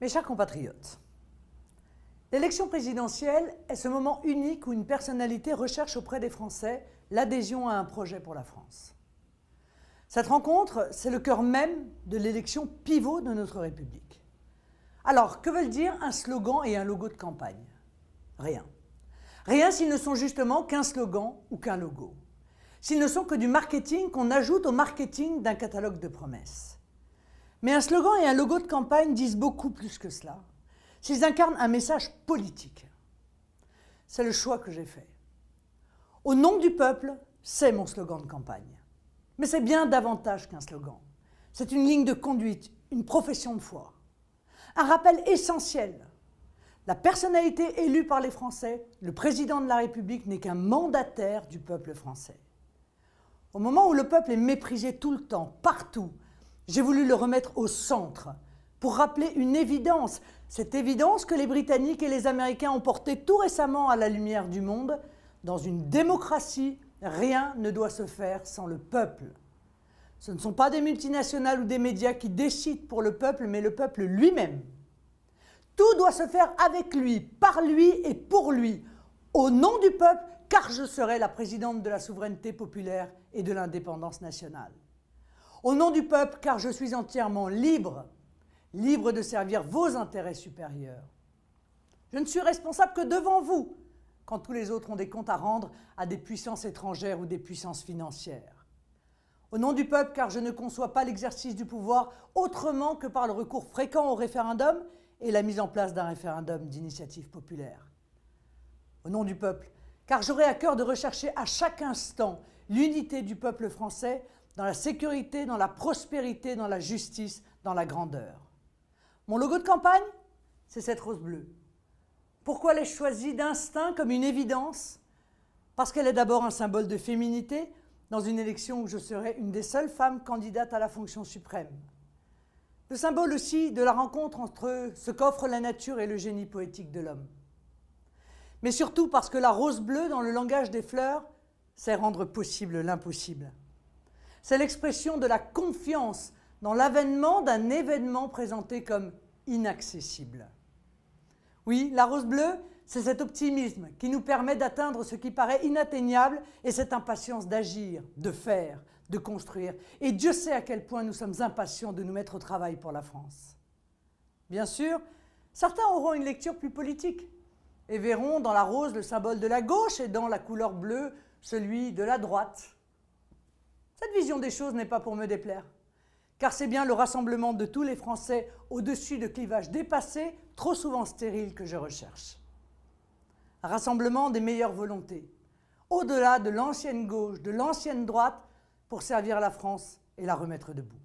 Mes chers compatriotes, l'élection présidentielle est ce moment unique où une personnalité recherche auprès des Français l'adhésion à un projet pour la France. Cette rencontre, c'est le cœur même de l'élection pivot de notre République. Alors, que veulent dire un slogan et un logo de campagne? Rien. Rien s'ils ne sont justement qu'un slogan ou qu'un logo. S'ils ne sont que du marketing qu'on ajoute au marketing d'un catalogue de promesses. Mais un slogan et un logo de campagne disent beaucoup plus que cela. S'ils incarnent un message politique. C'est le choix que j'ai fait. Au nom du peuple, c'est mon slogan de campagne. Mais c'est bien davantage qu'un slogan. C'est une ligne de conduite, une profession de foi. Un rappel essentiel. La personnalité élue par les Français, le président de la République, n'est qu'un mandataire du peuple français. Au moment où le peuple est méprisé tout le temps, partout, j'ai voulu le remettre au centre pour rappeler une évidence, cette évidence que les Britanniques et les Américains ont portée tout récemment à la lumière du monde. Dans une démocratie, rien ne doit se faire sans le peuple. Ce ne sont pas des multinationales ou des médias qui décident pour le peuple, mais le peuple lui-même. Tout doit se faire avec lui, par lui et pour lui, au nom du peuple, car je serai la présidente de la souveraineté populaire et de l'indépendance nationale. Au nom du peuple, car je suis entièrement libre, libre de servir vos intérêts supérieurs. Je ne suis responsable que devant vous, quand tous les autres ont des comptes à rendre à des puissances étrangères ou des puissances financières. Au nom du peuple, car je ne conçois pas l'exercice du pouvoir autrement que par le recours fréquent au référendum et la mise en place d'un référendum d'initiative populaire. Au nom du peuple, car j'aurai à cœur de rechercher à chaque instant l'unité du peuple français dans la sécurité, dans la prospérité, dans la justice, dans la grandeur. Mon logo de campagne, c'est cette rose bleue. Pourquoi l'ai-je choisie d'instinct comme une évidence? Parce qu'elle est d'abord un symbole de féminité dans une élection où je serai une des seules femmes candidates à la fonction suprême. Le symbole aussi de la rencontre entre ce qu'offre la nature et le génie poétique de l'homme. Mais surtout parce que la rose bleue, dans le langage des fleurs, c'est rendre possible l'impossible. C'est l'expression de la confiance dans l'avènement d'un événement présenté comme inaccessible. Oui, la rose bleue, c'est cet optimisme qui nous permet d'atteindre ce qui paraît inatteignable et cette impatience d'agir, de faire, de construire. Et Dieu sait à quel point nous sommes impatients de nous mettre au travail pour la France. Bien sûr, certains auront une lecture plus politique et verront dans la rose le symbole de la gauche et dans la couleur bleue celui de la droite. Cette vision des choses n'est pas pour me déplaire, car c'est bien le rassemblement de tous les Français au-dessus de clivages dépassés, trop souvent stériles, que je recherche. Un rassemblement des meilleures volontés, au-delà de l'ancienne gauche, de l'ancienne droite, pour servir la France et la remettre debout.